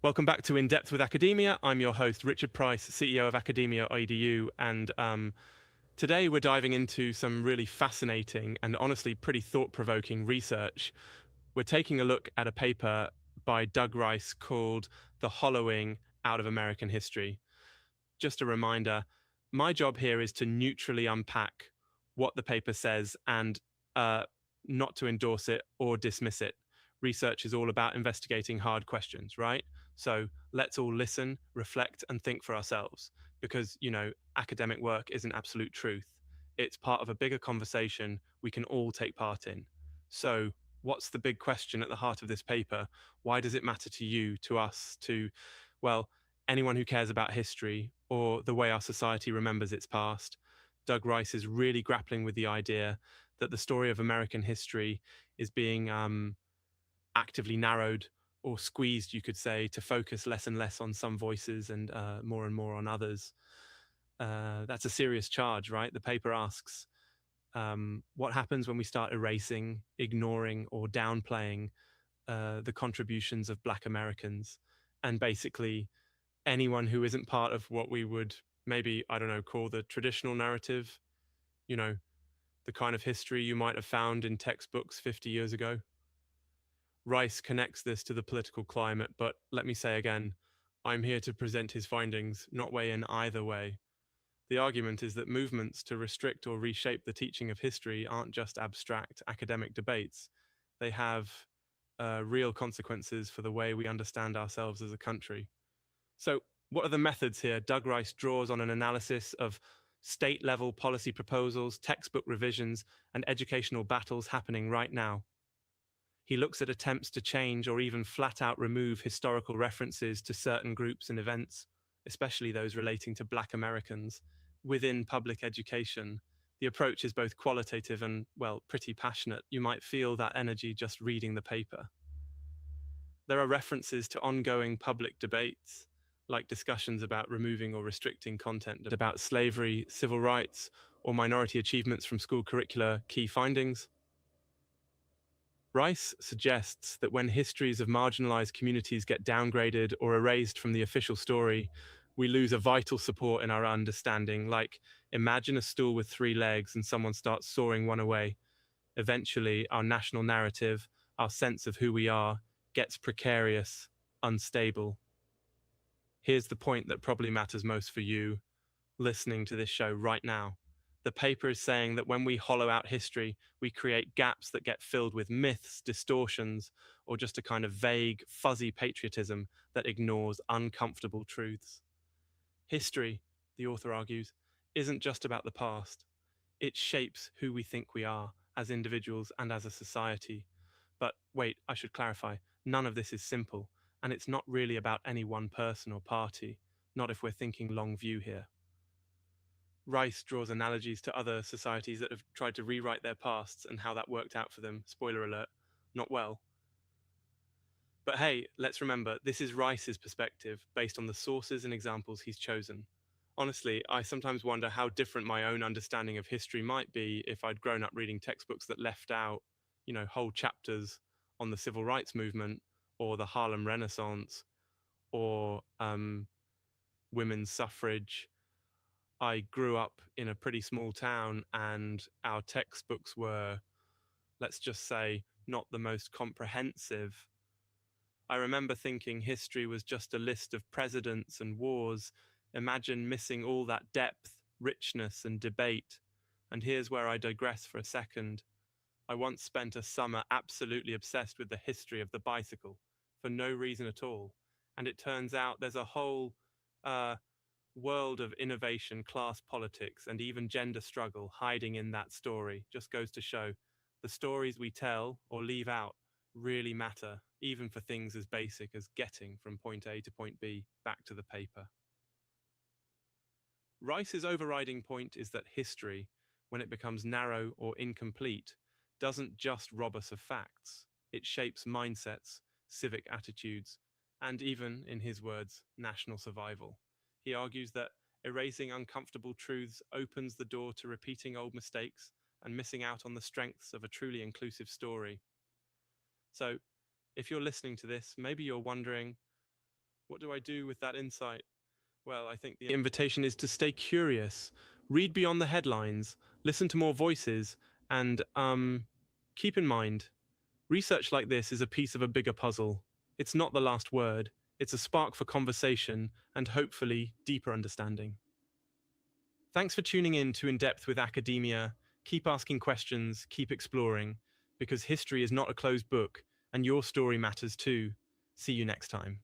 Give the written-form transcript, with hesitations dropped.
Welcome back to In Depth with Academia. I'm your host, Richard Price, CEO of Academia EDU, and today we're diving into some really fascinating and honestly pretty thought-provoking research. We're taking a look at a paper by Doug Rice called The Hollowing Out of American History. Just a reminder, my job here is to neutrally unpack what the paper says and not to endorse it or dismiss it. Research is all about investigating hard questions, right? So let's all listen, reflect, and think for ourselves because, academic work isn't absolute truth. It's part of a bigger conversation we can all take part in. So, what's the big question at the heart of this paper? Why does it matter to you, to us, well, anyone who cares about history or the way our society remembers its past? Doug Rice is really grappling with the idea that the story of American history is being actively narrowed or squeezed, you could say, to focus less and less on some voices and more on others. That's a serious charge, right? The paper asks, what happens when we start erasing, ignoring, or downplaying the contributions of Black Americans and basically anyone who isn't part of what we would maybe, I don't know, call the traditional narrative, you know, the kind of history you might have found in textbooks 50 years ago. Rice connects this to the political climate, but let me say again, I'm here to present his findings, not weigh in either way. The argument is that movements to restrict or reshape the teaching of history aren't just abstract academic debates. They have real consequences for the way we understand ourselves as a country. So, what are the methods here? Doug Rice draws on an analysis of state level policy proposals, textbook revisions, and educational battles happening right now. He looks at attempts to change or even flat out remove historical references to certain groups and events, especially those relating to Black Americans, within public education. The approach is both qualitative and, well, pretty passionate. You might feel that energy just reading the paper. There are references to ongoing public debates, like discussions about removing or restricting content about slavery, civil rights, or minority achievements from school curricula, key findings. Rice suggests that when histories of marginalized communities get downgraded or erased from the official story, we lose a vital support in our understanding. Like, imagine a stool with three legs and someone starts sawing one away. Eventually, our national narrative, our sense of who we are, gets precarious, unstable. Here's the point that probably matters most for you listening to this show right now. The paper is saying that when we hollow out history, we create gaps that get filled with myths, distortions, or just a kind of vague, fuzzy patriotism that ignores uncomfortable truths. History, the author argues, isn't just about the past. It shapes who we think we are as individuals and as a society. But wait, I should clarify, none of this is simple, and it's not really about any one person or party, not if we're thinking long view here. Rice draws analogies to other societies that have tried to rewrite their pasts and how that worked out for them. Spoiler alert, not well. But hey, let's remember, this is Rice's perspective based on the sources and examples he's chosen. Honestly, I sometimes wonder how different my own understanding of history might be if I'd grown up reading textbooks that left out, whole chapters on the civil rights movement or the Harlem Renaissance or women's suffrage. I grew up in a pretty small town and our textbooks were, let's just say, not the most comprehensive. I remember thinking history was just a list of presidents and wars. Imagine missing all that depth, richness, and debate. And here's where I digress for a second. I once spent a summer absolutely obsessed with the history of the bicycle for no reason at all. And it turns out there's a whole world of innovation, class politics, and even gender struggle hiding in that story. Just goes to show the stories we tell or leave out really matter, even for things as basic as getting from point A to point B back to the paper. Rice's overriding point is that history, when it becomes narrow or incomplete, doesn't just rob us of facts. It shapes mindsets, civic attitudes, and even, in his words, national survival. He argues that erasing uncomfortable truths opens the door to repeating old mistakes and missing out on the strengths of a truly inclusive story. So, if you're listening to this, maybe you're wondering, What do I do with that insight? Well, I think the invitation is to stay curious, read beyond the headlines, listen to more voices, and keep in mind, research like this is a piece of a bigger puzzle. It's not the last word. It's a spark for conversation and hopefully deeper understanding. Thanks for tuning in to In Depth with Academia. Keep asking questions, keep exploring, because history is not a closed book, and your story matters too. See you next time.